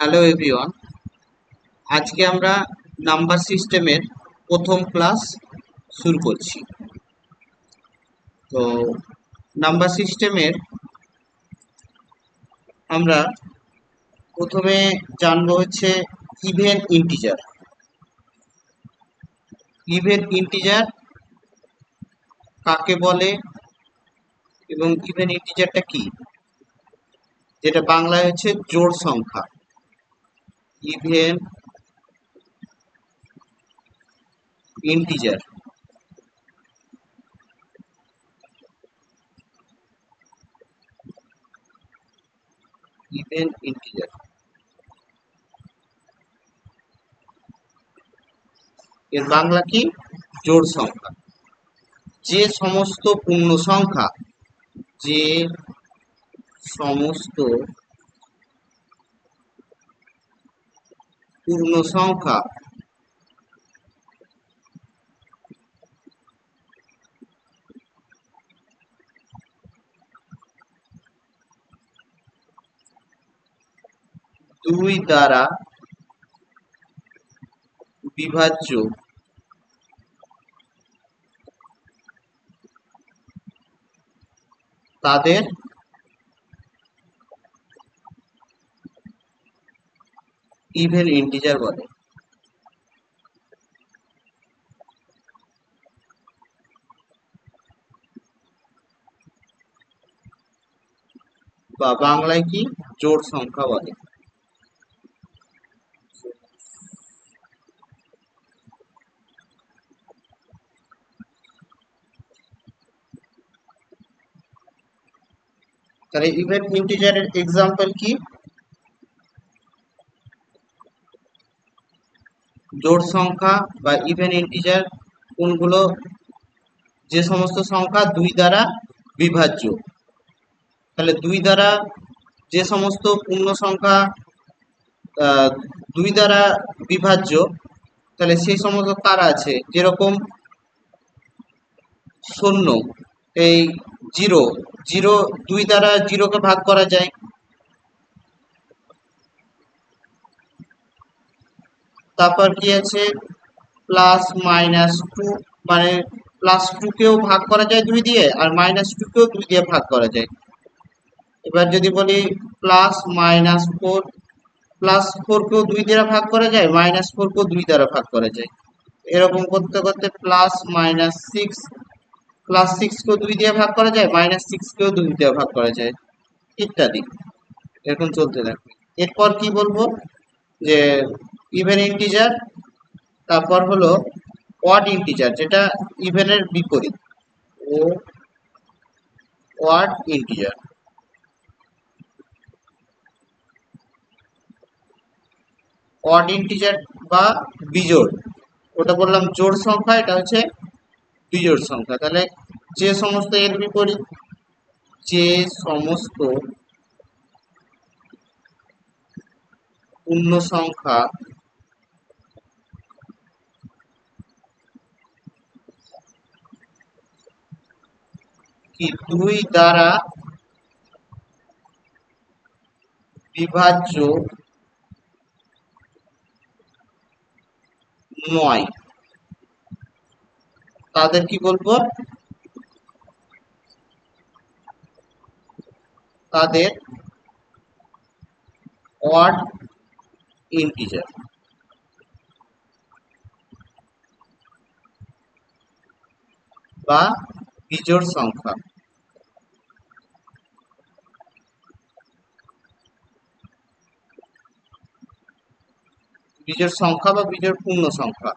Hello everyone, আজকে আমরা number সিস্টেমের প্রথম ক্লাস শুরু করছি। তো নাম্বার সিস্টেমের আমরা প্রথমে জানবো হচ্ছে ইভেন ইন্টিজার। ইভেন ইন্টিজার কাকে বলে এবং ইভেন ইন্টিজারটা কি, যেটা বাংলায় হচ্ছে জোড় সংখ্যা। ইভেন ইন্টিজার ইভেন ইন্টিজার এর বাংলা কি? জোড় সংখ্যা। যে সমস্ত পূর্ণ সংখ্যা যে সমস্ত পূর্ণ সংখ্যা দুই দ্বারা বিভাজ্য তাদের ইভেন ইন্টিজার বলে। বা বাংলায় কি? জোড় সংখ্যা বলে। তাহলে ইভেন ইন্টিজারের এক্সাম্পল কি? জোড় সংখ্যা বা ইভেন ইন্টিজার কোনগুলো? যে সমস্ত সংখ্যা দুই দ্বারা বিভাজ্য। তাহলে দুই দ্বারা যে সমস্ত পূর্ণ সংখ্যা দুই দ্বারা বিভাজ্য, তাহলে সেই সমস্ত কারা আছে? যেরকম শূন্য, এই জিরো, জিরো দুই দ্বারা জিরোকে ভাগ করা যায়। তারপর কি আছে? প্লাস মাইনাস টু, মানে প্লাস টু কেও ভাগ করা যায় দুই দিয়ে, আর মাইনাস টু কেও দুই দিয়ে ভাগ করা যায়। এবার যদি বলি plus minus four, plus four কেও দুই দ্বারা ভাগ করা যায়, মাইনাস ফোর কেও দুই দ্বারা ভাগ করা যায়। এরকম করতে করতে plus minus six, plus six কেও দুই দিয়ে ভাগ করা যায়, মাইনাস সিক্স কেও দুই দিয়ে ভাগ করা যায়, ইত্যাদি। এরকম চলতে থাকবে। এরপর কি বলবো? যে ইভেন ইন্টিজার, তারপর হলো অড ইন্টিজার, যেটা ইভেনের বিপরীত, ও অড ইন্টিজার। অড ইন্টিজার বা বিজোড়, ওটা বললাম জোড় সংখ্যা, এটা হচ্ছে বিজোড় সংখ্যা। তাহলে যে সমস্ত এর বিপরীত, যে সমস্ত পূর্ণ সংখ্যা কি দুই দ্বারা বিভাজ্য নয়, তাদের কি বলবো? তাদের অড ইন্টিজার বা বিজোড় সংখ্যা। বিজোড় সংখ্যা বা বিজোড় পূর্ণ সংখ্যা।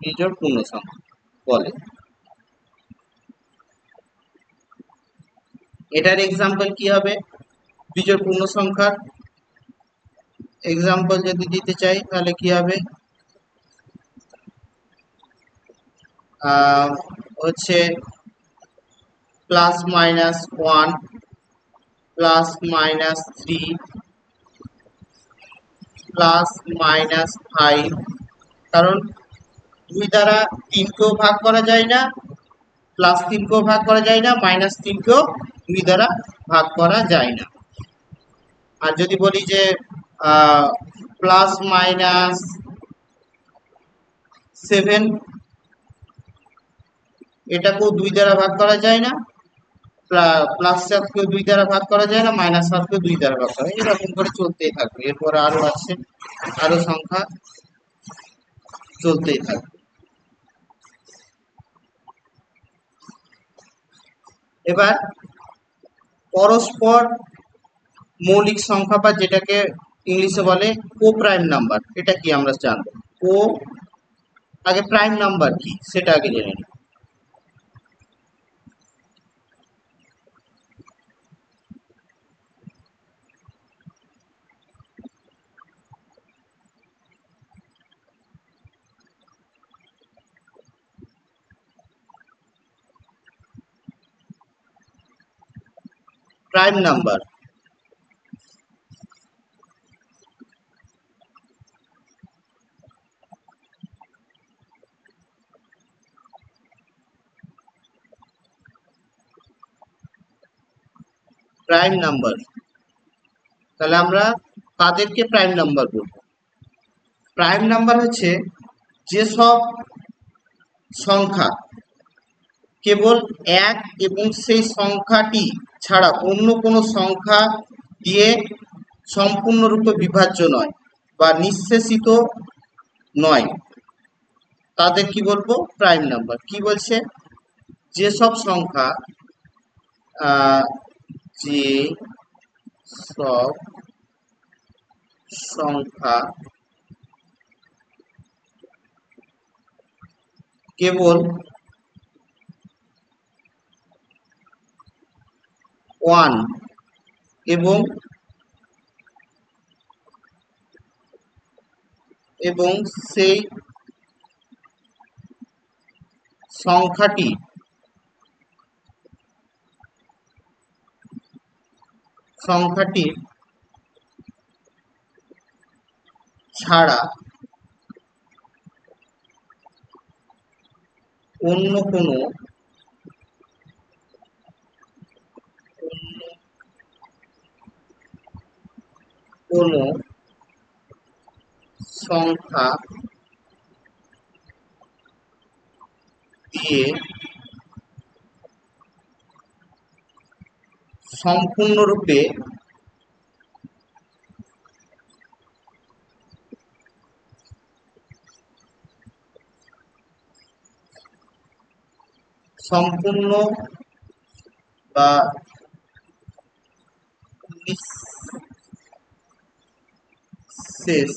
বিজোড় পূর্ণ সংখ্যা বলে। এটার এক্সাম্পল কি হবে? বিজোড় পূর্ণ সংখ্যার এক্সাম্পল যদি দিতে চাই তাহলে কি হবে? হচ্ছে plus minus one, plus minus three, plus minus five. কারণ দুই দ্বারা তিনকেও ভাগ করা যায় না, +3কেও ভাগ করা যায় না, -3কেও 2 দ্বারা ভাগ করা যায় না। আর যদি বলি যে প্লাস মাইনাস 7 এটাকেও 2 দ্বারা ভাগ করা যায় না, +7কেও 2 দ্বারা ভাগ করা যায় না, -7কেও 2 দ্বারা ভাগ করা যায়, এরকম করে চলতেই থাকবে। এরপর আরো আছে, আরো সংখ্যা চলতেই থাকবে। এবার পরস্পর মৌলিক সংখ্যা বা যেটাকে ইংলিশে বলে কো-প্রাইম নাম্বার, এটা কি আমরা জানবো। আগে প্রাইম নাম্বার কি সেটা আগে জেনে নিই। প্রাইম নাম্বার প্রাইম নাম্বার তাহলে আমরা কাদেরকে প্রাইম নাম্বার বলবো? প্রাইম নাম্বার হচ্ছে যেসব সংখ্যা কেবল এক এবং সেই সংখ্যাটি ছাড়া অন্য কোনো সংখ্যা দিয়ে সম্পূর্ণরূপে বিভাজ্য নয় বা নিঃশেষিত নয়, তাদের কি বলবো? Prime number. কি বলছে? যেসব সংখ্যা যে সব সংখ্যা কেবল 1 এবং সেই সংখ্যাটি ছাড়া অন্য কোনো সংখ্যা দিয়ে সম্পূর্ণরূপে সম্পূর্ণ বা নিঃশেষ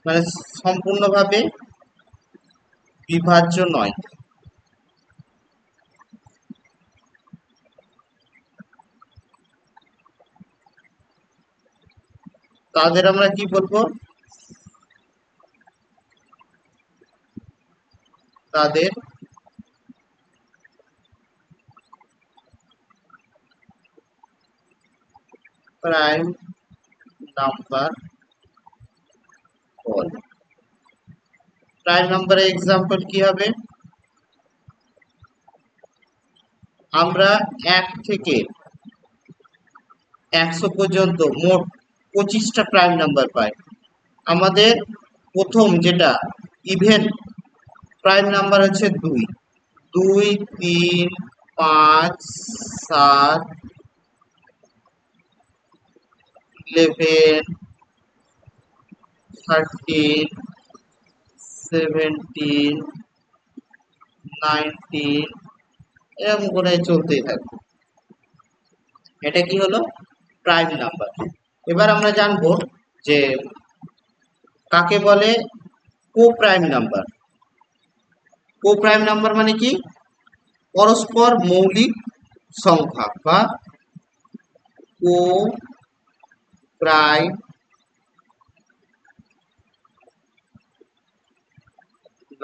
মানে সম্পূর্ণভাবে বিভাজ্য নয়, তাদের আমরা কি বলবো? তাদের প্রাইম নাম্বার বলে। প্রাইম নাম্বারের এক্সাম্পল কি হবে? আমরা 1 থেকে 100 পর্যন্ত মোট 25টা প্রাইম নাম্বার পাই। আমাদের প্রথম যেটা ইভেন প্রাইম নাম্বার হচ্ছে 2, 2, 3, 5, 7, 11, 13, 17, 19 এরকম করে চলতেই থাকবে। এটা কি হলো? Prime number. এবার আমরা জানবো যে কাকে বলে কো-প্রাইম নাম্বার। কো-প্রাইম নাম্বার মানে কি? পরস্পর মৌলিক সংখ্যা বা কো-প্রাইম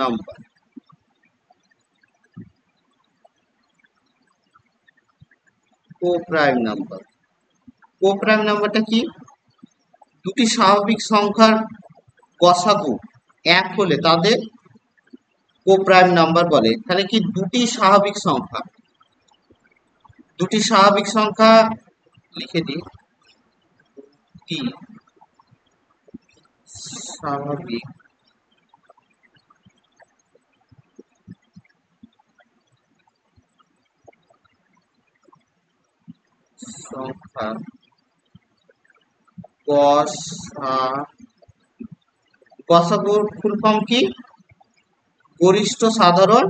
নাম্বার। কো-প্রাইম নাম্বার, কো-প্রাইম নাম্বারটা কি? দুটি স্বাভাবিক সংখ্যার গসাগু 1 হলে তাদের কোপ্রাইম নাম্বার বলে। তাহলে কি দুটি স্বাভাবিক সংখ্যা লিখে দিই, দুটি স্বাভাবিক সংখ্যা গসাগুর ফুল ফর্ম কি? গরিষ্ঠ সাধারণ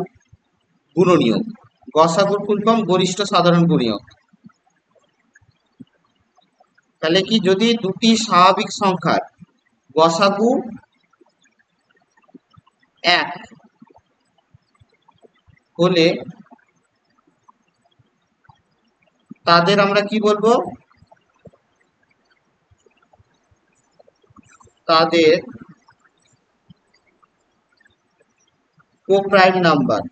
গুণনীয়ক। গসাগুর ফুল ফর্ম গরিষ্ঠ সাধারণ গুণনীয়ক। তাহলে কি যদি দুটি স্বাভাবিক সংখ্যার গসাগু 1 হলে তাদের আমরা কি বলবো? তাদের কোপ্রাইম নাম্বার,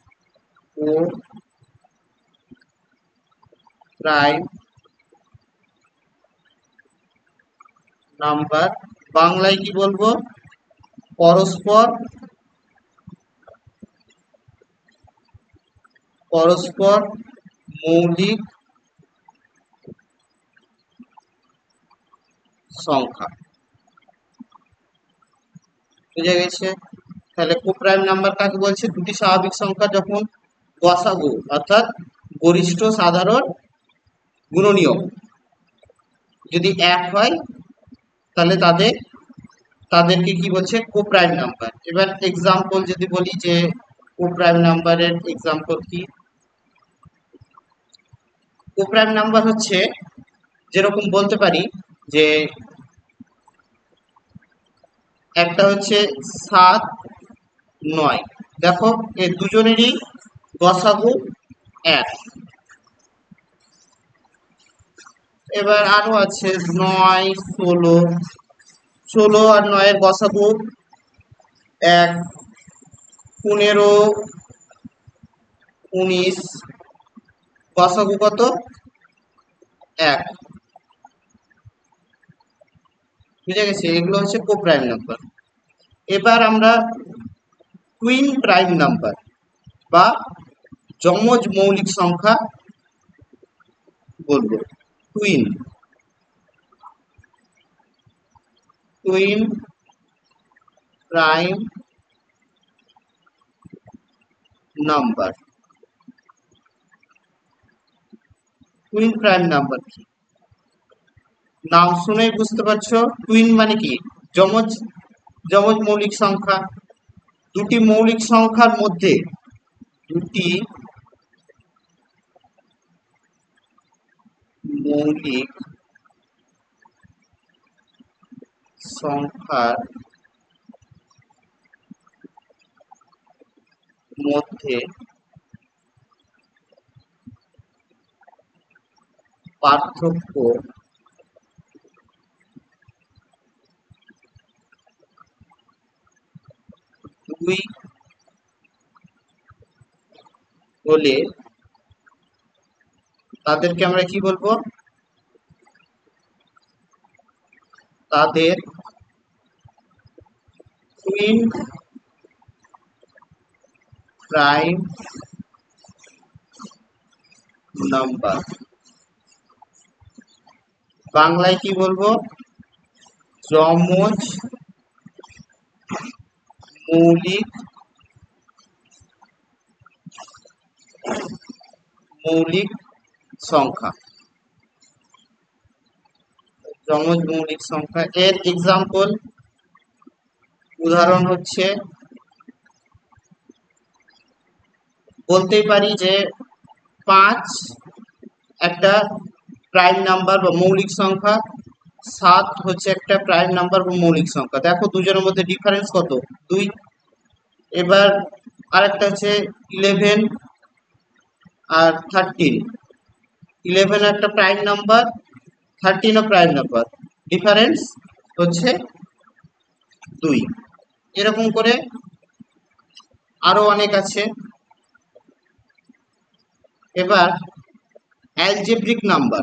কোপ্রাইম নাম্বার। বাংলায় কি বলবো? পরস্পর মৌলিক সংখ্যা। বুঝা গেছে? তাহলে কোপ্রাইম নাম্বার কাকে বলছে? দুটি স্বাভাবিক সংখ্যা যখন গসাগু অর্থাৎ গরিষ্ঠ সাধারণ গুণনীয়ক যদি 1 হয় তাহলে তাদেরকে কি বলছে? কোপ্রাইম নাম্বার। এবার এক্সাম্পল যদি বলি যে কোপ্রাইম নাম্বারের এক্সাম্পল কি? কোপ্রাইম নাম্বার হচ্ছে, যেরকম বলতে পারি যে একটা হচ্ছে 7, 9। দেখো এই দুজনেরই গসাগু 1। এবার আরো আছে 9, 16। 16 আর 9 এর গসাগু 1। 15, 19 গসাগু কত? 1। বুঝে গেছে? এগুলো হচ্ছে কোপ্রাইম নাম্বার। এবার আমরা টুইন প্রাইম নাম্বার বা যমজ মৌলিক সংখ্যা বলবো। Twin prime number. Twin prime number কি? নাম শুনেই বুঝতে পারছো টুইন মানে কি? যমজ মৌলিক সংখ্যা। দুটি মৌলিক সংখ্যার মধ্যে দুটি মৌলিক সংখ্যার মধ্যে পার্থক্য দুই হলে তাদেরকে আমরা কি বলবো? তাদের টুইন প্রাইম নাম্বার। বাংলায় কি বলবো? যমজ মৌলিক সংখ্যা। যমজ মৌলিক সংখ্যা এর এক্সাম্পল, উদাহরণ হচ্ছে বলতেই পারি যে 5 একটা প্রাইম নাম্বার বা মৌলিক সংখ্যা, 7 হচ্ছে একটা প্রাইম নাম্বার বা মৌলিক সংখ্যা। দেখো দুজনের মধ্যে ডিফারেন্স কত? 2। এবার আরেকটা হচ্ছে 11 আর 13। 11 একটা prime number, 13 prime number, difference হচ্ছে 2। এরকম করে আরো অনেক আছে। এবার algebraic number.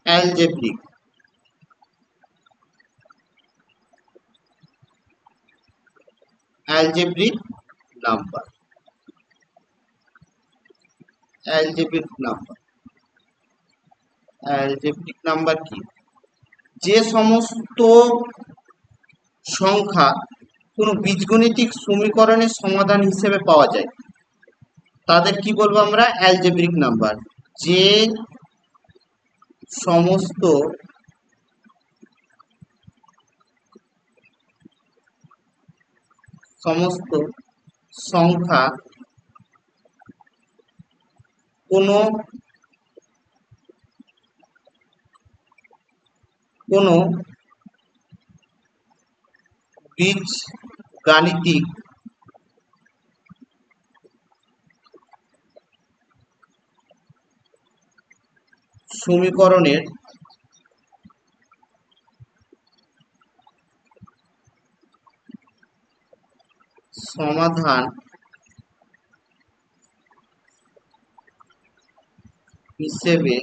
Algebraic algebraic number. Algebraic number, algebraic number কি? যে সমস্ত সংখ্যা কোনো বীজগণিতিক সমীকরণের সমাধান হিসেবে পাওয়া যায় তাদের কি বলবো আমরা? Algebraic number. যে সমস্ত সংখ্যা কোনো বীজগাণিতিক সমীকরণের সমাধান হিসেবে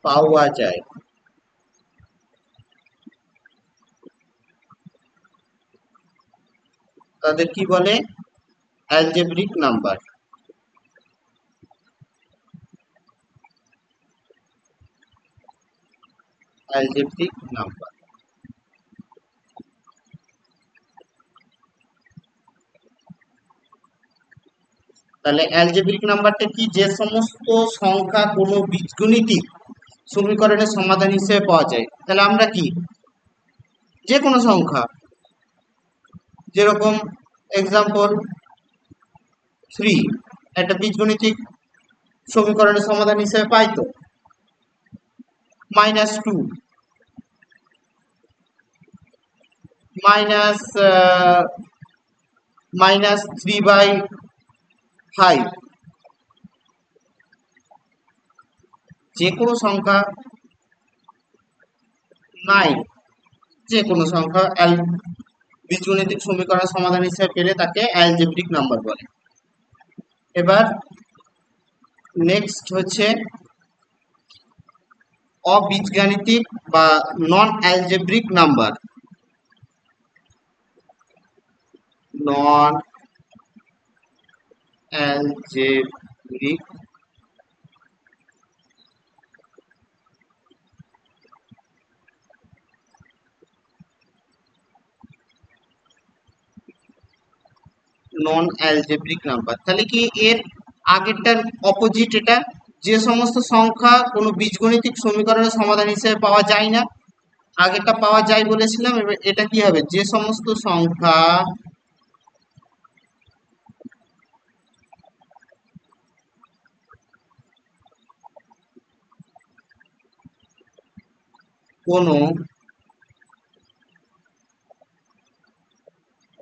পাওয়া যায় তাদের কি বলে? Algebraic number. Algebraic number. তাহলে অ্যালজেব্রিক নাম্বারটা কি? যে সমস্ত সংখ্যা কোনো বীজগণিতিক সমীকরণের সমাধান হিসেবে পাওয়া যায়। তাহলে আমরা কি যে কোনো সংখ্যা, যেরকম এক্সাম্পল 3 একটা বীজগণিতিক সমীকরণের সমাধান হিসেবে পাই তো। -2 -3/5 যে কোনো সংখ্যা, 9 যে কোনো সংখ্যা বীজগণিতিক সমীকরণের সমাধান হিসেবে পেলে তাকে অ্যালজেব্রিক নাম্বার বলে। এবার নেক্সট হচ্ছে অবীজগাণিতিক বা নন অ্যালজেব্রিক নাম্বার। নন অ্যালজেব্রিক নন অ্যালজেব্রিক নাম্বার। তাহলে কি এর আগেরটার অপোজিট এটা? যে সমস্ত সংখ্যা কোনো বীজগণিতিক সমীকরণের সমাধান হিসেবে পাওয়া যায় না, আগেরটা পাওয়া যায় বলেছিলাম। এবার এটা কি হবে? যে সমস্ত সংখ্যা কোনো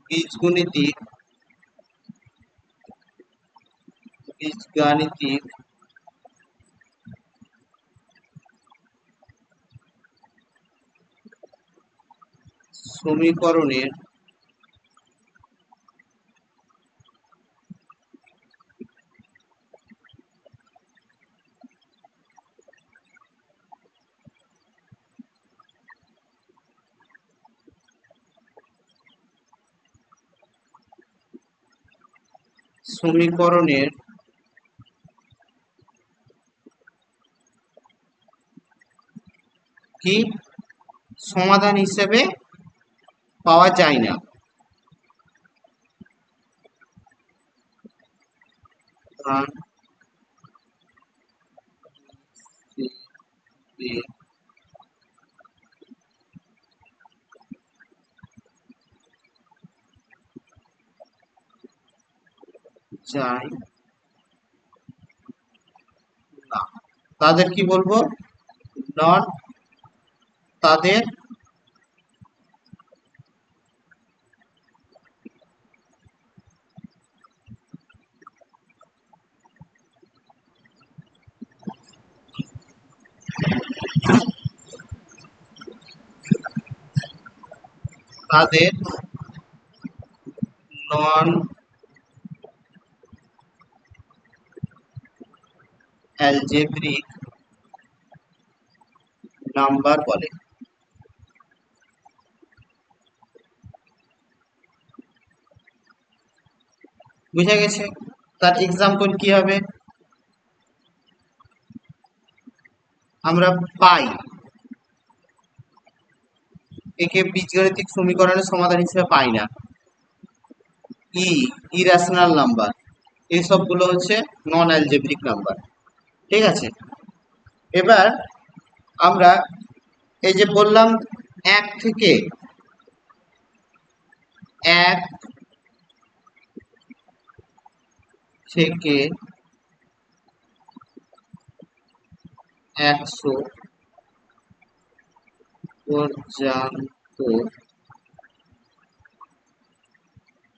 বীজগাণিতিক সমীকরণের কি সমাধান হিসেবে পাওয়া যায় না। যায় না, তাদের কি বলবো? নন, তাদের তাদের নন অ্যালজেব্রিক নাম্বার বলে। বুঝা গেছে? তার এক্সাম্পল কি হবে? আমরা পাই, একে বীজগাণিতিক সমীকরণের সমাধান হিসেবে পাই না। ইরাশনাল নাম্বার, এই সবগুলো হচ্ছে নন অ্যালজেব্রিক নাম্বার। ঠিক আছে, এবার আমরা এই যে বললাম 1 থেকে 100 পর্যন্ত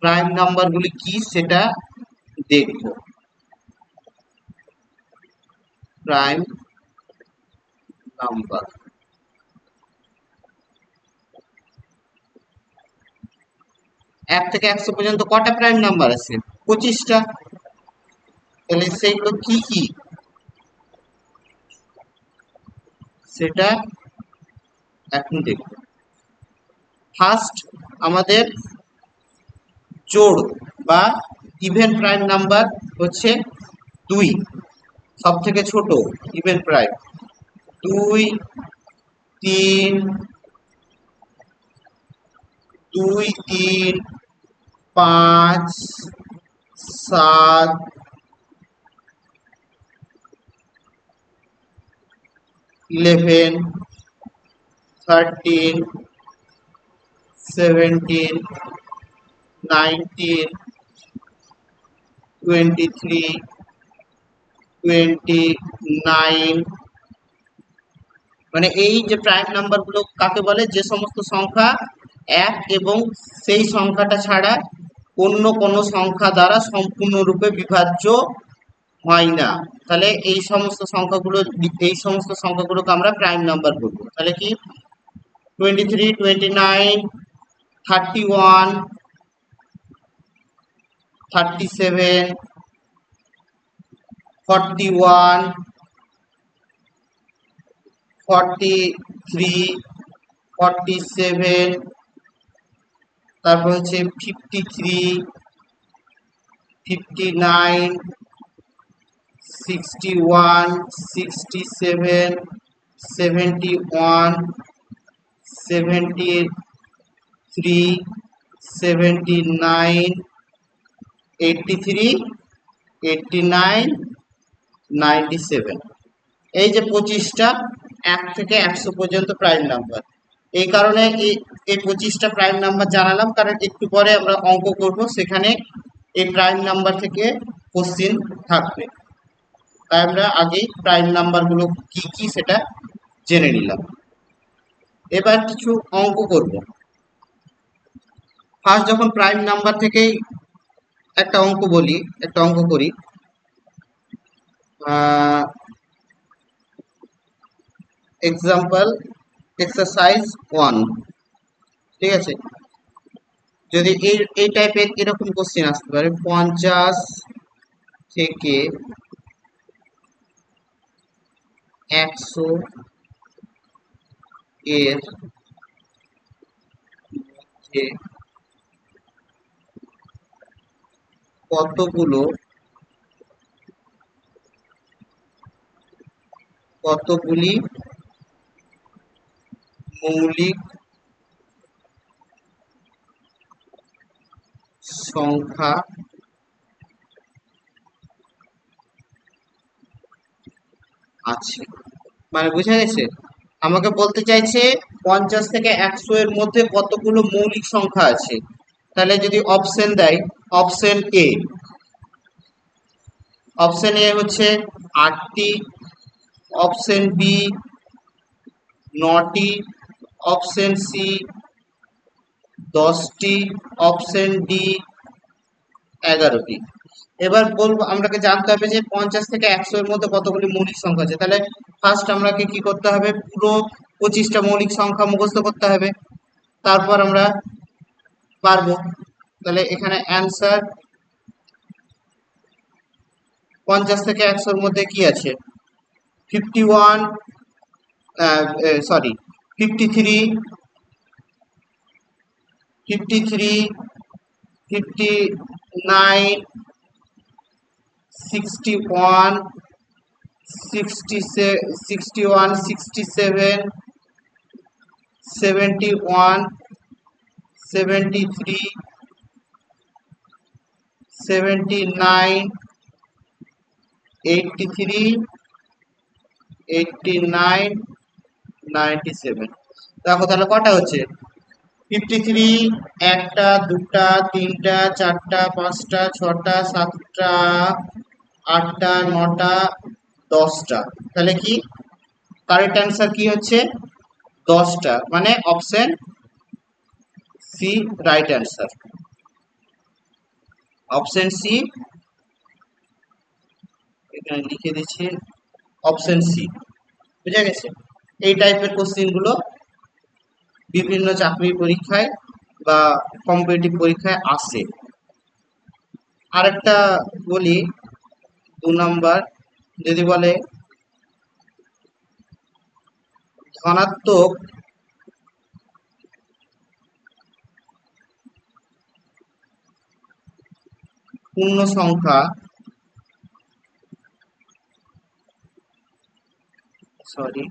প্রাইম নাম্বারগুলি কি সেটা দেখব। প্রাইম নাম্বার 1 থেকে 100 পর্যন্ত কটা প্রাইম নাম্বার আছে? 25টা। তাহলে সেইগুলো কি কি সেটা এখন দেখব। ফার্স্ট আমাদের জোড় বা ইভেন প্রাইম নাম্বার হচ্ছে 2, সব থেকে ছোট ইভেন প্রাইম। 2, 3, 5, 7, 11, 13, 17, 19, 23, 29। মানে এই যে প্রাইম নাম্বারগুলো কাকে বলে? যে সমস্ত সংখ্যা 1 এবং সেই সংখ্যাটা ছাড়া অন্য কোনো সংখ্যা দ্বারা সম্পূর্ণরূপে বিভাজ্য হয় না। তাহলে এই সমস্ত সংখ্যাগুলোকে আমরা প্রাইম নাম্বার বলবো। তাহলে কি 23, 29, 31, 37, 41, 43, 47, তারপর হচ্ছে 53, 59, 61, 67, 71, 73, 79, 83, 89, 97। এই যে 25টা 1 থেকে 100 পর্যন্ত প্রাইম নাম্বার। এই কারণে এই 25টা প্রাইম নাম্বার জানালাম, কারণ একটু পরে আমরা অঙ্ক করব, সেখানে এই প্রাইম নাম্বার থেকে কোশ্চিন থাকবে। তাই আমরা আগেই প্রাইম নাম্বারগুলো কি কি সেটা জেনে নিলাম। এবার কিছু অঙ্ক করব। ফার্স্ট যখন প্রাইম নাম্বার থেকেই একটা অঙ্ক করি। Example exercise 1। ঠিক আছে, যদি এই টাইপের এরকম কোশ্চেন আসতে পারে, 50 থেকে 100 এর মধ্যে কতগুলি মৌলিক সংখ্যা আছে? মানে বুঝা গেছে? আমাকে বলতে চাইছে 50 থেকে 100 এর মধ্যে কতগুলো মৌলিক সংখ্যা আছে। তাহলে যদি অপশন দেয়, অপশন এ হচ্ছে 8টি, অপশন বি 9টি, অপশন সি 10টি, অপশন ডি 11টি। এবার বলবো, আমরাকে জানতে হবে যে 50 থেকে 100 এর মধ্যে কতগুলি মৌলিক সংখ্যা আছে। তাহলে ফার্স্ট আমরাকে কি করতে হবে? পুরো 25টা মৌলিক সংখ্যা মুখস্থ করতে হবে, তারপর আমরা পারবো। তাহলে এখানে অ্যান্সার 50 থেকে 100 এর মধ্যে কি আছে? 51, 53, 53, 50, 9, 61, 61, 67, 71, 73, 79, 83, 89, 97। দেখো তাহলে কটা হচ্ছে? 53, একটা, দুটা, তিনটা, চারটা, পাঁচটা, ছটা, সাতটা, আটটা, নটা, 10টা। তাহলে কি কারেক্ট অ্যান্সার কি হচ্ছে? 10টা, মানে option C right answer. Option C, এখানে লিখে দিচ্ছি, অপশন সি। বুঝা গেছে? এই টাইপের কোশ্চিন গুলো বিভিন্ন চাকরি পরীক্ষায় বা কম্পিটিটিভ পরীক্ষায় আসে। আরেকটা বলি, 2 নাম্বার, যদি বলে ধনাত্মক পূর্ণ সংখ্যা, সরি,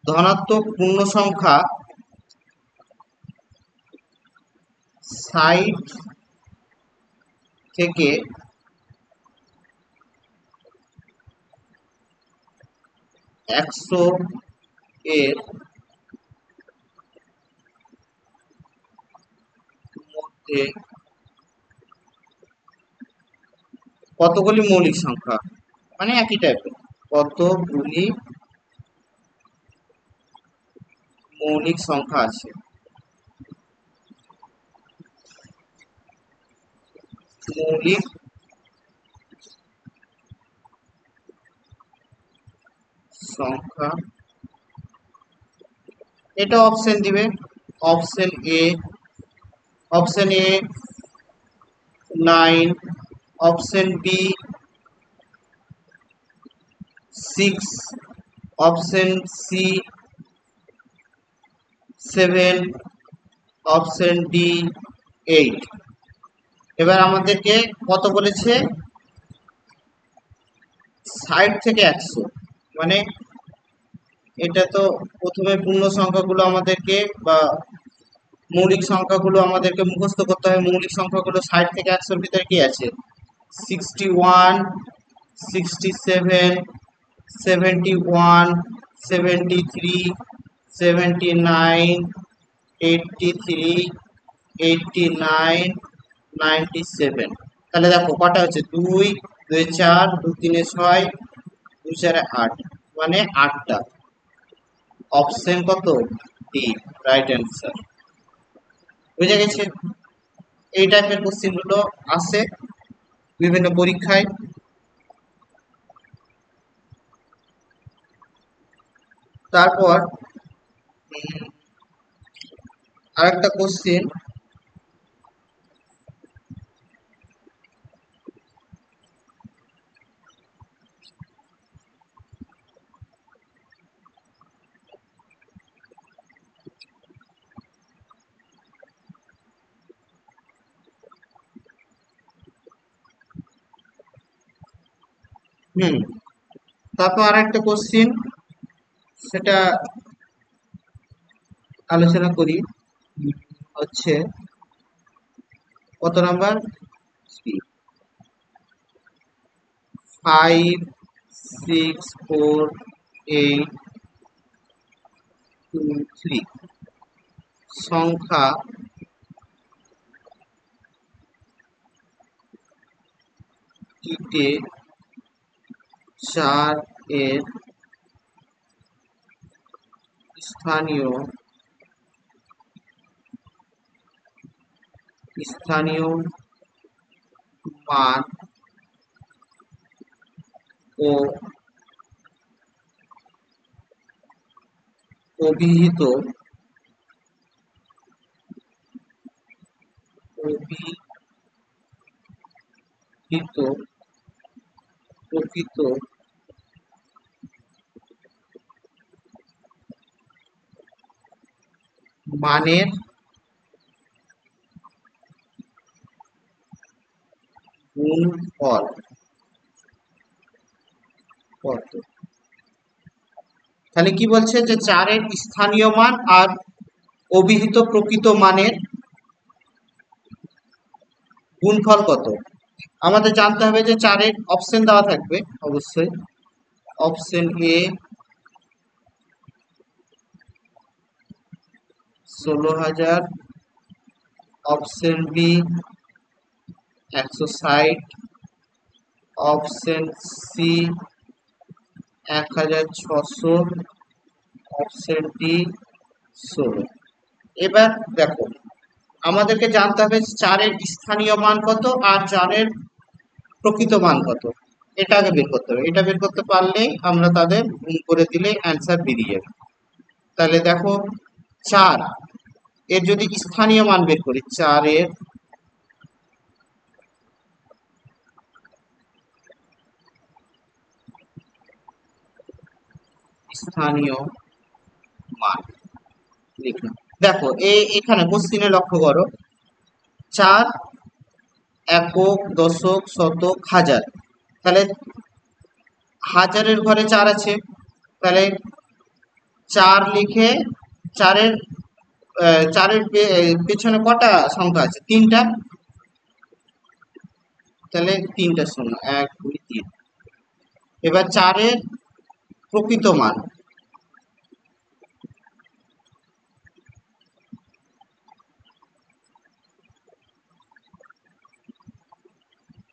ধনাত্মক পূর্ণ সংখ্যা 60 থেকে 100 এর মধ্যে কতগুলি মৌলিক সংখ্যা, মানে একই টাইপের, কতগুলি মৌলিক সংখ্যা আছে? মৌলিক সংখ্যা, এটা অপশন দিবে। Option A, option A 9, option B 6, option C 7, option D 8। এবার আমাদেরকে কত বলেছে? 60 থেকে 100, মানে এটা তো প্রথমে পূর্ণ সংখ্যাগুলো আমাদেরকে বা মৌলিক সংখ্যাগুলো আমাদেরকে মুখস্থ করতে হবে। মৌলিক সংখ্যাগুলো 60 থেকে 100-র ভিতরে কি আছে? 61, 67, 71, 73, 79, 83, 89, 97। তাহলে দেখো কটা হচ্ছে? 2, 2 4, 2 3 6, 2 4 8, মানে 8টা। অপশন কত? D right answer. বুঝে গেছে? এই টাইপের কোশ্চেন গুলো আসে বিভিন্ন পরীক্ষায়। তারপর আরেকটা কোশ্চেন, হুম, তারপর আরেকটা কোশ্চেন, সেটা আলোচনা করি। হচ্ছে কত নাম্বার? 5, 6, 4, 8, 2, 3 সংখ্যা টিতে 4 এর স্থানীয় স্থানীয় মান ও অভিহিত প্রকৃত মানের গুণফল কত? তাহলে কি বলছে যে 4-এর স্থানীয় মান আর অভিহিত প্রকৃত মানের গুণফল কত? আমাদের জানতে হবে যে 4-এর অপশন দেওয়া থাকবে অবশ্যই। Option A 16,000, option B 160, option C 1,600, option D 16। এবার দেখো, আমাদেরকে জানতে হবে 4-এর স্থানীয় মান কত আর 4-এর প্রকৃত মান কত। এটা আগে বের করতে হবে। এটা বের করতে পারলেই আমরা তাদের গুণ করে দিলে অ্যান্সার বেরিয়ে যাবে। তাহলে দেখো 4 এর যদি স্থানীয় মান বের করি, 4-এর স্থানীয় মান লিখলাম। দেখো এখানে কোশ্চিনে লক্ষ্য করো, 4 একক, দশক, শতক, হাজার। তাহলে হাজারের ঘরে 4 আছে, তাহলে 4 লিখে 4-এর 4-এর পেছনে কটা সংখ্যা আছে? 3টা। তাহলে 3টা শূন্য, 1 2 3। এবার 4-এর প্রকৃত মান,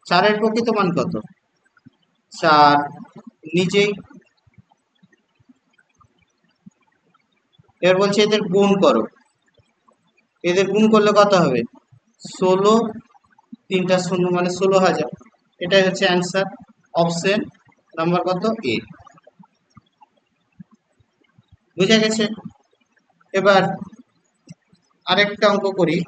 চারের প্রকৃত মান কত? 4 নিজেই। এবার বলছে এদের গুণ করো। এদের গুণ করলে কত হবে? 16, 3টা শূন্য মানে 16,000। এটাই হচ্ছে অ্যান্সার। অপশন নাম্বার কত? এ। বুঝা গেছে? এবার আরেকটা অঙ্ক করি।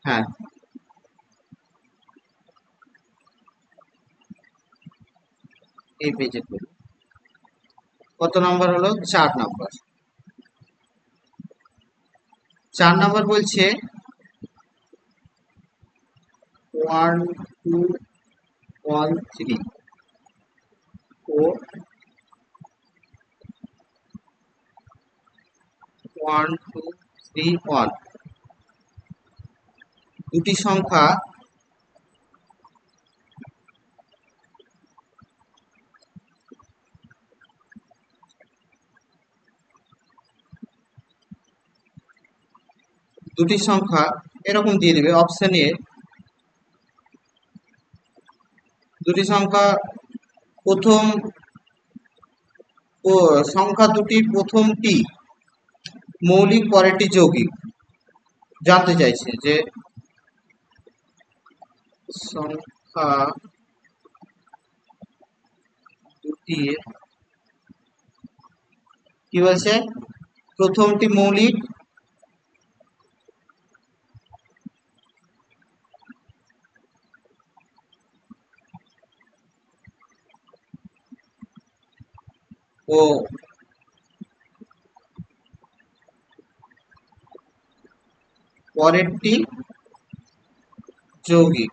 হ্যাঁ, এই পেজে করি। কত নাম্বার হলো? 4 নাম্বার। 4 নাম্বার বলছে 1 2 1 3 ও 1 2 3 1 দুটি সংখ্যা এরকম দিয়ে দিবে। অপশন এ দুটি সংখ্যা প্রথম ও সংখ্যা দুটির প্রথমটি মৌলিক, পরেরটি যৌগিক। জানতে চাইছে যে সংখ্যা দুটির কি বলছে? প্রথমটি মৌলিক, ও পরেরটি যৌগিক।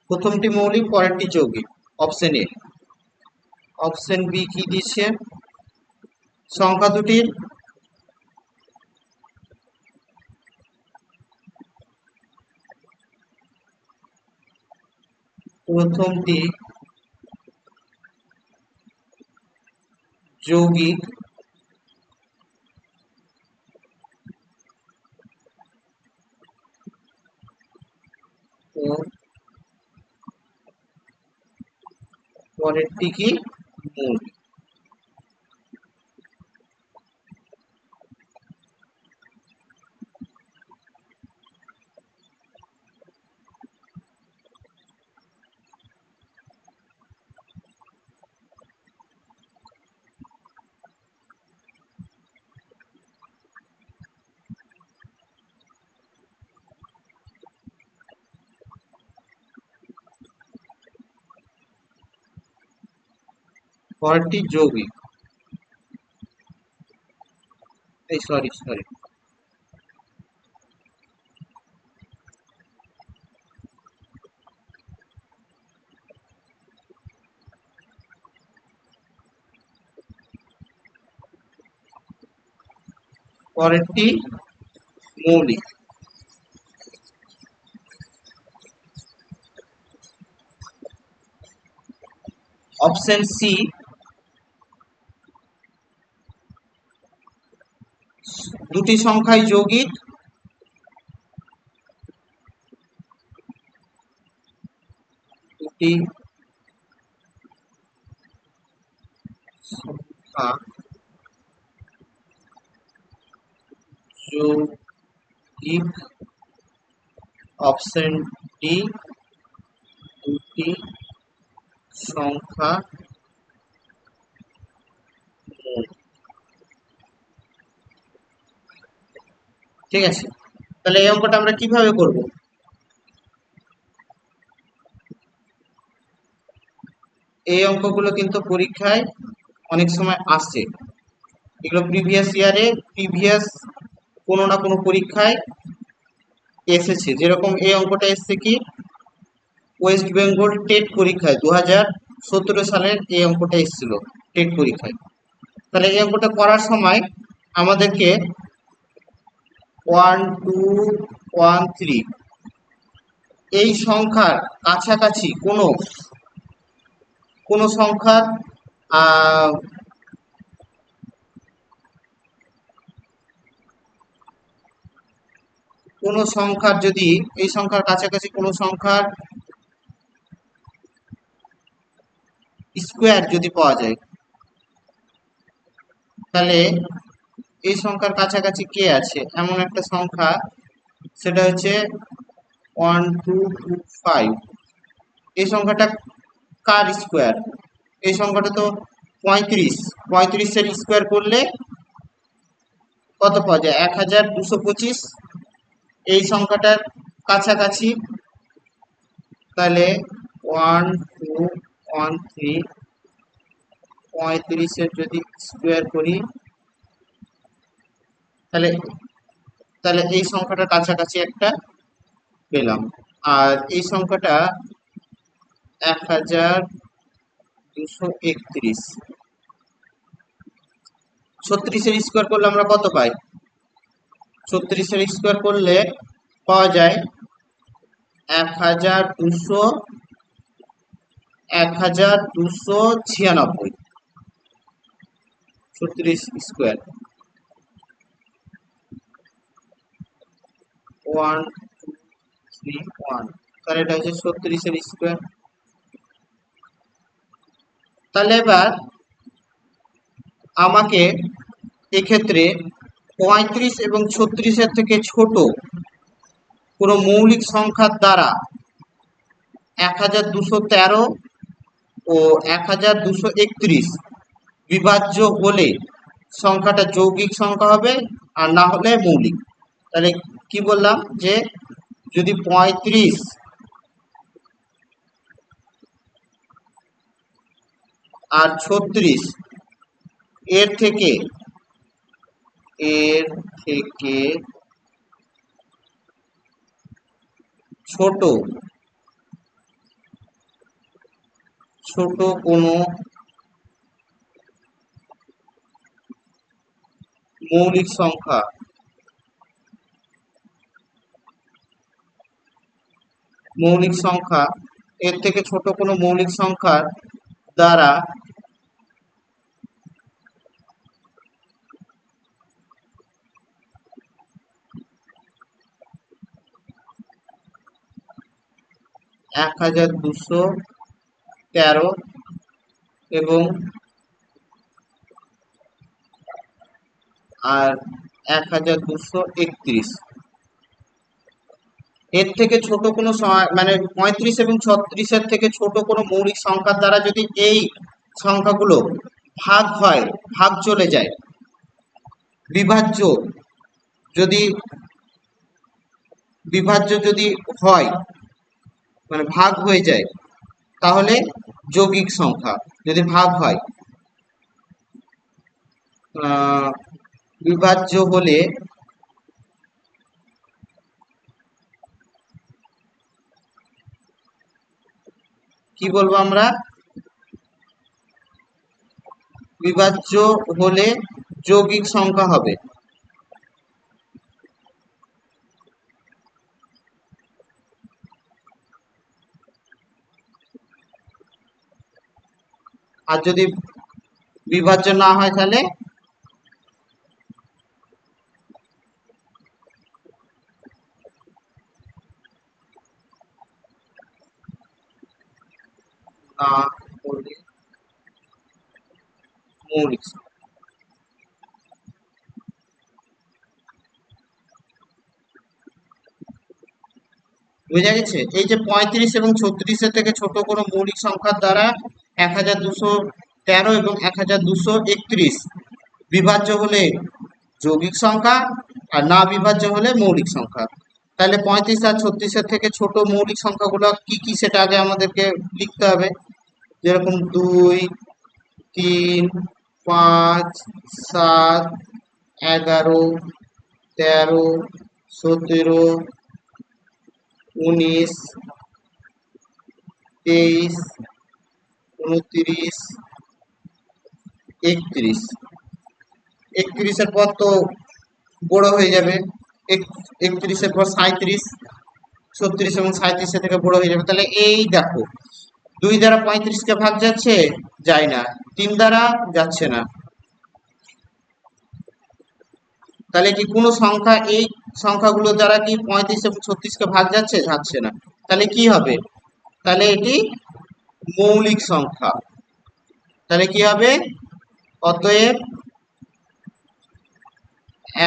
প্রথমটি মৌলিক, পরেরটি যৌগিক। Option A. অপশন বি কি দিচ্ছে? সংখ্যা দুটির প্রথমটি যৌগিক ও পরেরটি কি মৌলিক। পরেরটি যৌগিক, এই সরি পরেরটি মৌলিক। অপশন সি, দুটি সংখ্যাই যৌগিক, দুটি সংখ্যা যৌগিক। অপশন ডি, দুটি সংখ্যা মৌলিক। ঠিক আছে, তাহলে এই অঙ্কটা আমরা কিভাবে করব? এই অঙ্কগুলো কিন্তু পরীক্ষায় অনেক সময় আসে, এগুলো প্রিভিয়াস ইয়ারে কোনো না কোনো পরীক্ষায় এসেছে। যেরকম এই অঙ্কটা এসছে কি ওয়েস্ট বেঙ্গল টেট পরীক্ষায় 2017 সালের এই অঙ্কটা এসেছিল টেট পরীক্ষায়। তাহলে এই অঙ্কটা করার সময় আমাদেরকে 1 2 1 3 এই সংখ্যার কাছাকাছি কোনো সংখ্যার যদি এই সংখ্যার কাছাকাছি কোনো সংখ্যার স্কোয়ার যদি পাওয়া যায়, তাহলে এই সংখ্যার কাছাকাছি কে আছে এমন একটা সংখ্যা, সেটা হচ্ছে 1 2 2 5। এই সংখ্যাটা কার স্কোয়ার? এই সংখ্যাটা তো 35, 35-এর স্কোয়ার করলে কত পাওয়া যায়? 1225। এই সংখ্যাটার কাছাকাছি, তাহলে 1 2 1 3 35-এর যদি স্কোয়ার করি, তাহলে তাহলে এই সংখ্যাটার কাছাকাছি একটা পেলাম। আর এই সংখ্যাটা 1231। 36-এর স্কোয়ার করলে আমরা কত পাই? 36-এর স্কোয়ার করলে পাওয়া যায় 1296। 36 স্কোয়ার 1 2 3 1, তাহলে এটা হচ্ছে 36-এর স্কোয়ার। তাহলে এবার আমাকে এক্ষেত্রে 35 এবং 36-এর থেকে ছোট কোনো মৌলিক সংখ্যার দ্বারা 1213 ও 1231 বিভাজ্য হলে সংখ্যাটা যৌগিক সংখ্যা হবে, আর না হলে মৌলিক। তাহলে কি বললাম, যে যদি 35 আর 36 এর থেকে ছোট কোনো মৌলিক সংখ্যা এর থেকে ছোট কোনো মৌলিক সংখ্যার দ্বারা 1213 এবং 1231 এর থেকে ছোট কোনো মানে 35 এবং 36-এর থেকে ছোট কোনো মৌলিক সংখ্যার দ্বারা যদি এই সংখ্যাগুলো ভাগ চলে যায়, বিভাজ্য যদি হয়, মানে ভাগ হয়ে যায়, তাহলে যৌগিক সংখ্যা। যদি ভাগ হয় বিভাজ্য হলে কি বলবো আমরা? বিভাজ্য হলে যৌগিক সংখ্যা হবে। আর যদি বিভাজ্য না হয় তাহলে না হলে মৌলিক সংখ্যা। বুঝা গেছে? এই যে 35 এবং 36-এর থেকে ছোট কোনো মৌলিক সংখ্যার দ্বারা 1213 এবং 1231 বিভাজ্য হলে যৌগিক সংখ্যা, আর না বিভাজ্য হলে মৌলিক সংখ্যা। তাহলে 35 আর 36-এর থেকে ছোট মৌলিক সংখ্যাগুলো কি কি সেটা আগে আমাদেরকে লিখতে হবে। যেরকম 2, 3, 5, 7, 11, 13, 17, 19, 23, 29, 31। 31-এর পর তো বড় হয়ে যাবে। 31-এর পর 37, 36 এবং 37-এর থেকে বড় হয়ে যাবে। তাহলে এই দেখো, 2 দ্বারা 35-কে ভাগ যাচ্ছে, যায় না। 3 দ্বারা যাচ্ছে না। তাহলে কি কোনো সংখ্যা এই সংখ্যাগুলো দ্বারা কি 35 এবং 36-কে ভাগ যাচ্ছে? যাচ্ছে না। তাহলে কি হবে? তাহলে এটি মৌলিক সংখ্যা। তাহলে কি হবে? অতএব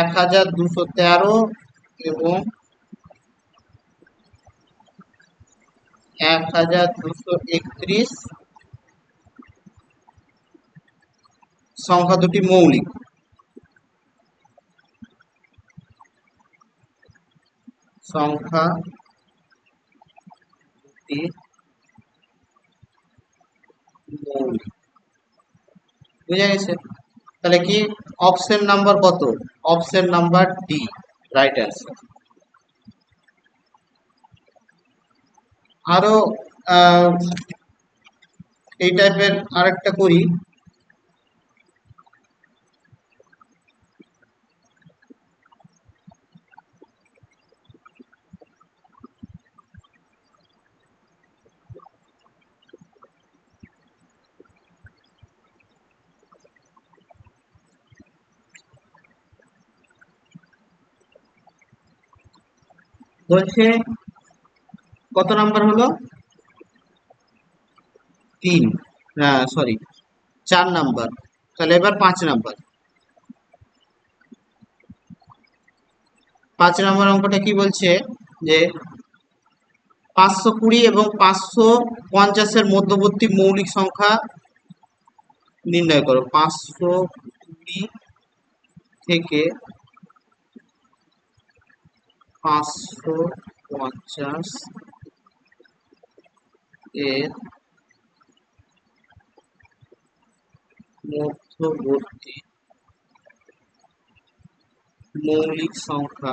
1213 এবং 1231 সংখ্যা দুটি মৌলিক। সংখ্যা দুটি মৌলিক। বুঝা গেছে? তাহলে কি অপশন নাম্বার কত? Option number D, right answer. আরো এই টাইপের আরেকটা করি। বলছে কত নাম্বার হলো? 3, হ্যাঁ সরি 4 নাম্বার। তাহলে এবার 5 নাম্বার। 5 নাম্বার অঙ্কটা কি বলছে যে 520 এবং 550-এর মধ্যবর্তী মৌলিক সংখ্যা নির্ণয় করো। 520 থেকে 550 এর মধ্যবর্তী মৌলিক সংখ্যা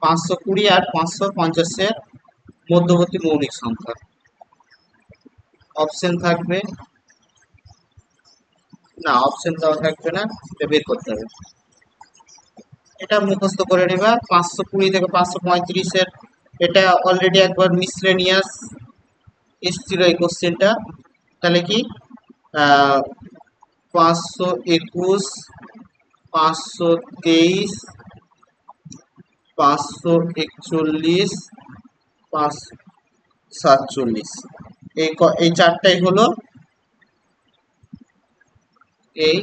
520 আর 550-এর মধ্যবর্তী মৌলিক সংখ্যা। অপশন থাকবে না, অপশন দেওয়া থাকবে না, এটা বের করতে হবে। এটা মুখস্থ করে নিবা। 520 থেকে 535-এর এটা অলরেডি একবার মিসলেনিয়াস এসেছিল এই কোশ্চেনটা। তাহলে কি 521, 523, 541, 547, এই চারটাই হলো, এই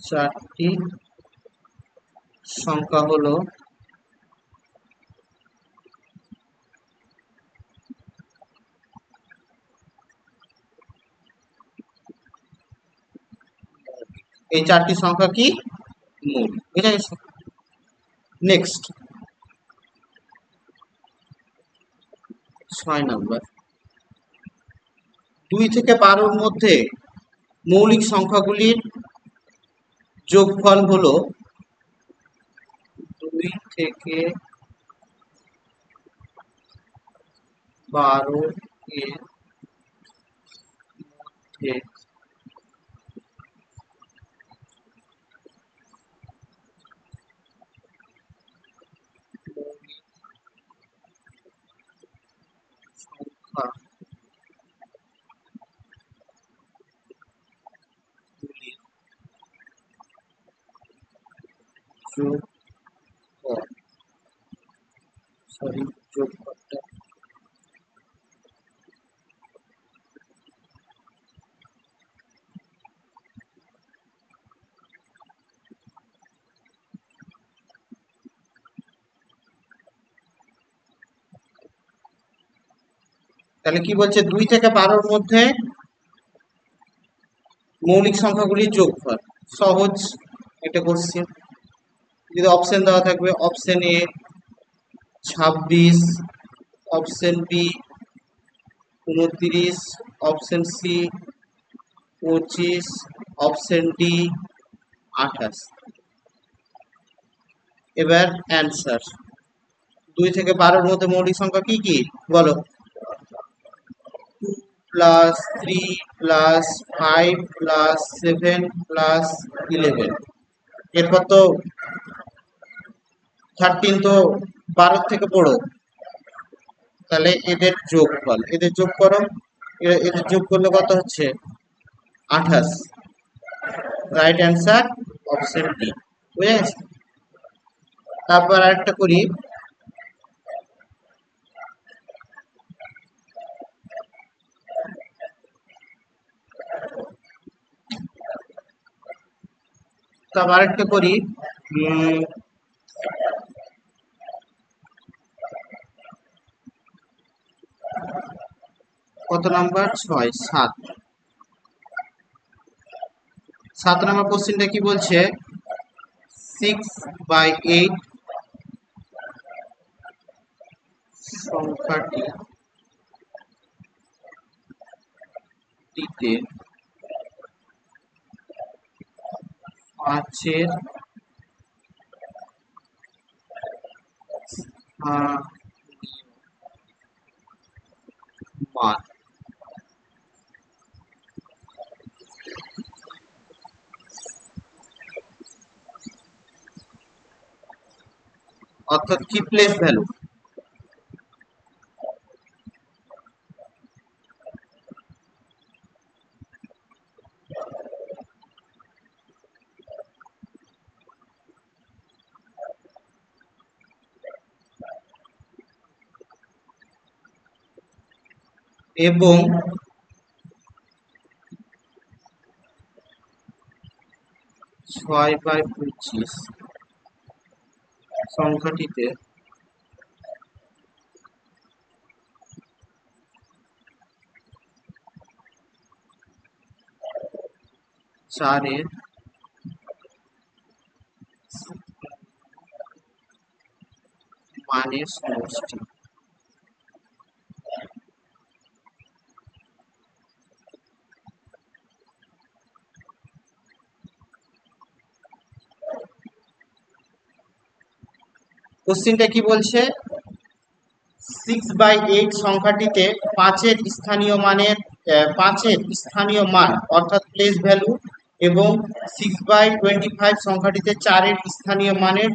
চারটি সংখ্যা হলো এই চারটি সংখ্যা কি মৌলিক, বুঝা গেছে। নেক্সট 6 নাম্বার, 2 থেকে 12-র মধ্যে মৌলিক সংখ্যাগুলির যোগফল হলো 2 থেকে 12 এর মধ্যে মৌলিক সংখ্যাগুলির যোগফল, সরি যোগফলটা তাহলে কি বলছে, 2 থেকে 12-র মধ্যে মৌলিক সংখ্যাগুলির যোগফল। সহজ একটা কোশ্চেন, যদি অপশন দেওয়া থাকবে option A 26, option B 29, option C 25, option D 28। এবার অ্যান্সার, 2 থেকে 12-র মধ্যে মৌলিক সংখ্যা কি কি বলো? 2 প্লাস 3 প্লাস 5 প্লাস 7 প্লাস 11। এরপর তো 13 তো 12 থেকে বড়, তাহলে এদের যোগফল, এদের যোগ করো, এদের যোগ করলে কত হচ্ছে? 28। রাইট অ্যান্সার অপশন ডি, বুঝে গেছে। তারপর আরেকটা করি, তারপর আরেকটা করি, কত নাম্বার? 6, 7 নাম্বার কোশ্চেনটা কি বলছে? 6/8 সংখ্যাটিতে 5-এর মান, অর্থাৎ কি প্লেস ভ্যালু, এবং 6/25 সংখ্যাটিতে 4-এর মানের সমষ্টি। কোশ্চেনটা কি বলছে? 6/8 সংখ্যাটিতে 5-এর স্থানীয় মানের 5-এর স্থানীয় মান অর্থাৎ প্লেস ভ্যালু, এবং 6/25 সংখ্যাটিতে 4-এর স্থানীয় মানের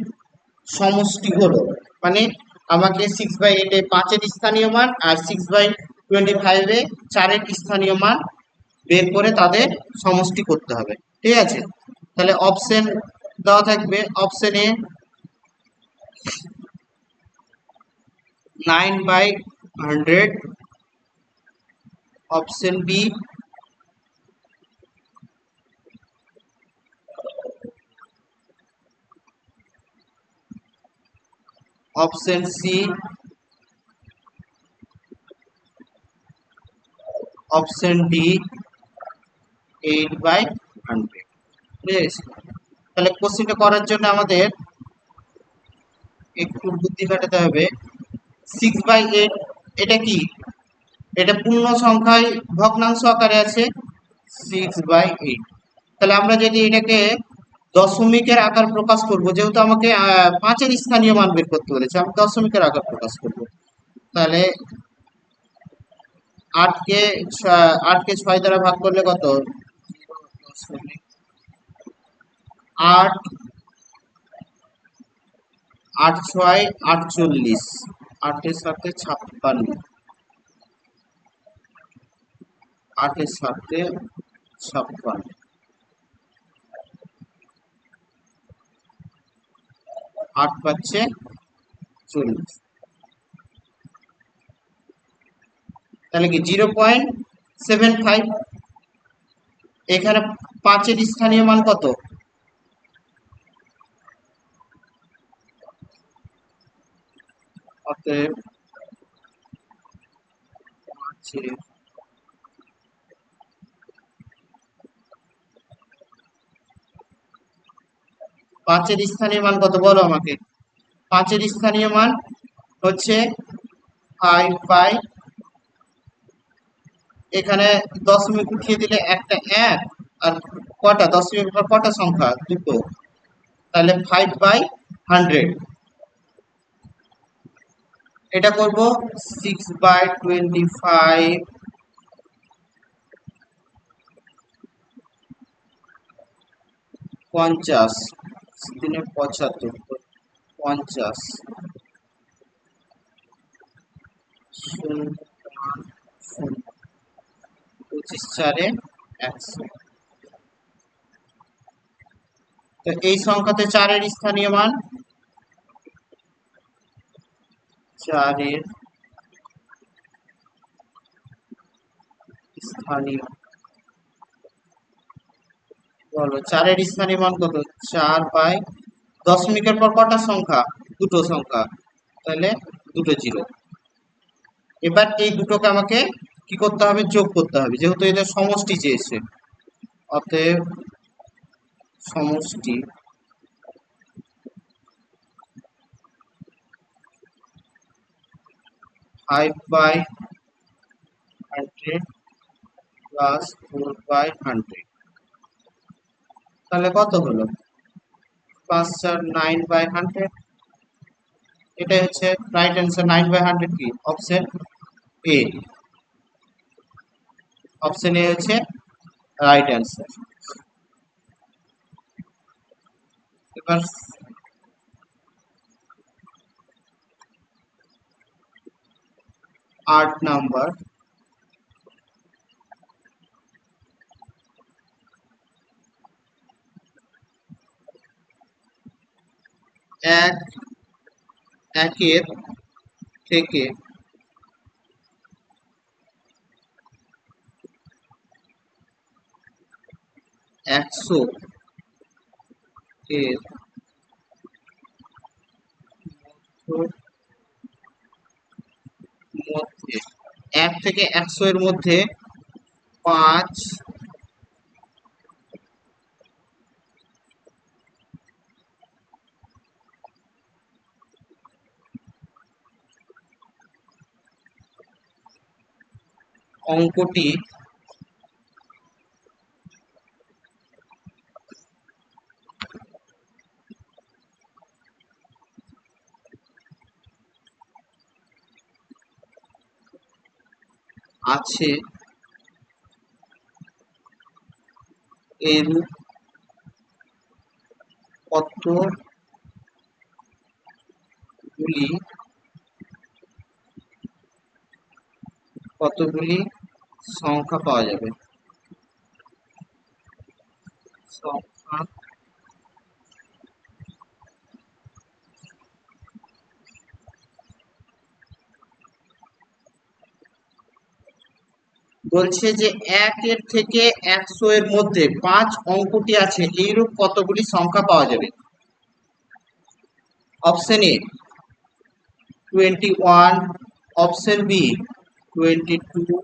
সমষ্টি হলো। মানে আমাকে 6/8-এ 5-এর স্থানীয় মান আর 6/25-এ 4-এর স্থানীয় মান বের করে তাদের সমষ্টি করতে হবে, ঠিক আছে। তাহলে অপশন দেওয়া থাকবে, option A 9/100, option B 8/100, option C, option D 8/100। বুঝে গেছি। তাহলে কোশ্চেনটা করার জন্য আমাদের একটু বুদ্ধি খাটাতে হবে। 6/8 এটা কি? এটা পূর্ণ সংখ্যায় ভগ্নাংশ আকারে আছে 6/8। তাহলে আমরা যদি এটাকে দশমিকের আকার প্রকাশ করব, যেহেতু আমাকে 5-এর স্থানীয় মান বের করতে বলেছে, আমি দশমিকের আকার প্রকাশ করব। তাহলে 8কে 8কে 6 দ্বারা ভাগ করলে কত? 8, 8 6 48, 8-এর সাথে 56, 8-এর সাথে 56, 8 পাচ্ছে 40। তাহলে কি 0.75। এখানে 5-এর স্থানীয় মান কত? অতএব 5-এর স্থানীয় মান কত বলো আমাকে? 5-এর স্থানীয় মান হচ্ছে 5/, এখানে দশমিক উঠিয়ে দিলে একটা 1, আর কটা দশমিক পর কটা সংখ্যা? দুটো। তাহলে 5/100। এটা করব 6/25, 50, 3-75, 50, 0, 25-4-100। তো এই সংখ্যাতে 4-এর স্থানীয় মান, 4-এর স্থানীয় বলো, 4-এর স্থানীয় মান কত? 4/, দশমিকের পর কটা সংখ্যা? দুটো সংখ্যা, তাহলে দুটো জিরো। এবার এই দুটোকে আমাকে কি করতে হবে? যোগ করতে হবে, যেহেতু এদের সমষ্টি চেয়েছে। অতএব সমষ্টি 5/100 প্লাস 4/100, তাহলে কত হলো? 5-4 9/100। এটাই হচ্ছে রাইট অ্যান্সার। 9/100 কি? Option A. অপশন এ হচ্ছে রাইট অ্যান্সার। এবার 8 নাম্বার, একের থেকে 100 এর মধ্যে, 1 থেকে 100 এর মধ্যে 5 অঙ্কটি আছে এরূপ কতগুলি সংখ্যা পাওয়া যাবে? সংখ্যা বলছে যে 1 থেকে 100 এর মধ্যে 5 অঙ্কটি আছে এইরূপ কতগুলি সংখ্যা পাওয়া যাবে? Option A 21, option B 22,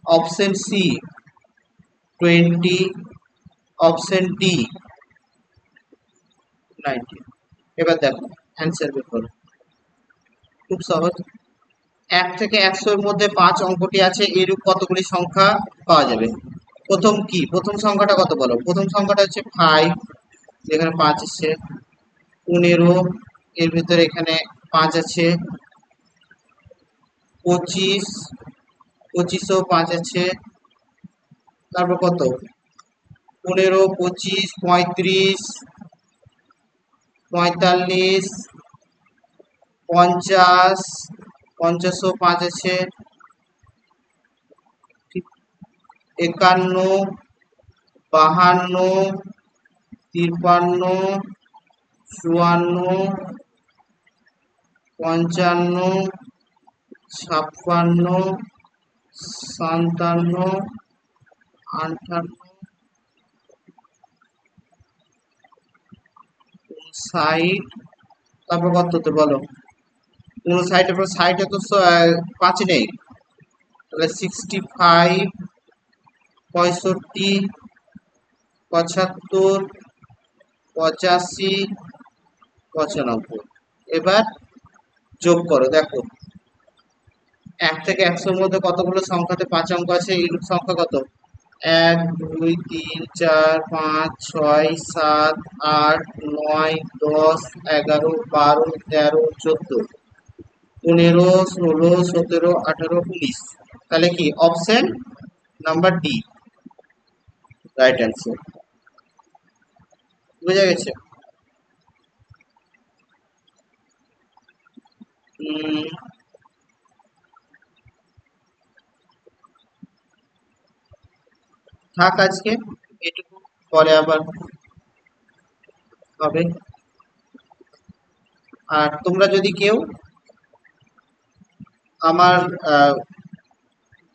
option C 20, option D 90। এবার দেখো অ্যান্সার বের করো, খুব সহজ। 1 থেকে 100 এর মধ্যে 5 অঙ্কটি আছে, এরূপ কতগুলি সংখ্যা পাওয়া যাবে? প্রথম সংখ্যাটা কত বলো? প্রথম সংখ্যাটা হচ্ছে 5, যেখানে 5 আছে। 15, এর ভিতরে এখানে 5 আছে। 25, 25ও 5 আছে। তারপর কত? 15, 25, 35, 45, 50, 50ও 5 আছে। 51, 52, 53, 54, 55, 56, 57, 58, 60। তারপর কত তো বলো? 59 এর পর 60 তো 5 নেই, তাহলে 65, 65, 75, 85, 95। এবার যোগ করো, দেখো 1 থেকে 100 এর মধ্যে কতগুলো সংখ্যাতে 5 অঙ্ক আছে? এই সংখ্যা কত? 1, 2, 3, 4, 5, 6, 7, 8, 9, 10, 11, 12, 13, 14, 15, 16, 17, 18, 19। তাহলে কি option number D right answer. বুঝা গেছে? থাক আজকে এটুকু, পরে আবার হবে। আর তোমরা যদি কেউ আমার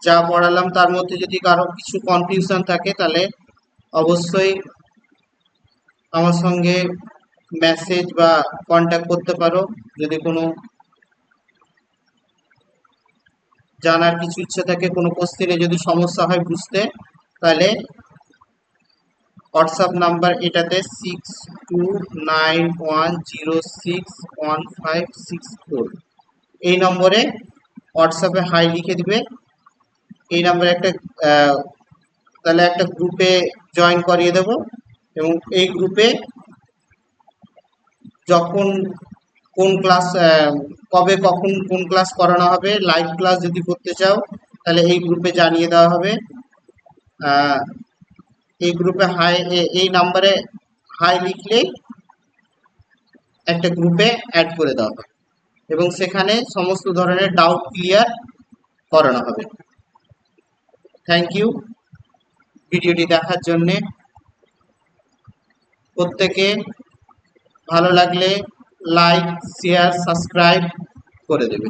যা পড়ালাম তার মধ্যে যদি কারো কিছু কনফিউশন থাকে, তাহলে অবশ্যই আমার সঙ্গে মেসেজ বা কন্ট্যাক্ট করতে পারো। যদি কোনো জানার কিছু ইচ্ছা থাকে, কোনো কোশ্চেনে যদি সমস্যা হয় বুঝতে, তাহলে হোয়াটসঅ্যাপ নাম্বার এটাতে 6291061564, এই নম্বরে হোয়াটসঅ্যাপে হাই লিখে দিবে। এই নম্বরে তাহলে একটা গ্রুপে জয়েন করিয়ে দেব, এবং এই গ্রুপে যখন কোন ক্লাস, কবে কখন কোন ক্লাস করানো হবে, লাইভ ক্লাস যদি করতে চাও তাহলে এই গ্রুপে জানিয়ে দেওয়া হবে। এই গ্রুপে হাই, এই নাম্বারে হাই লিখলেই একটা গ্রুপে অ্যাড করে দেওয়া হবে, এবং সেখানে সমস্ত ধরনের ডাউট ক্লিয়ার করানো হবে। থ্যাংক ইউ ভিডিওটি দেখার জন্যে। প্রত্যেকে ভালো লাগলে লাইক, শেয়ার, সাবস্ক্রাইব করে দেবে।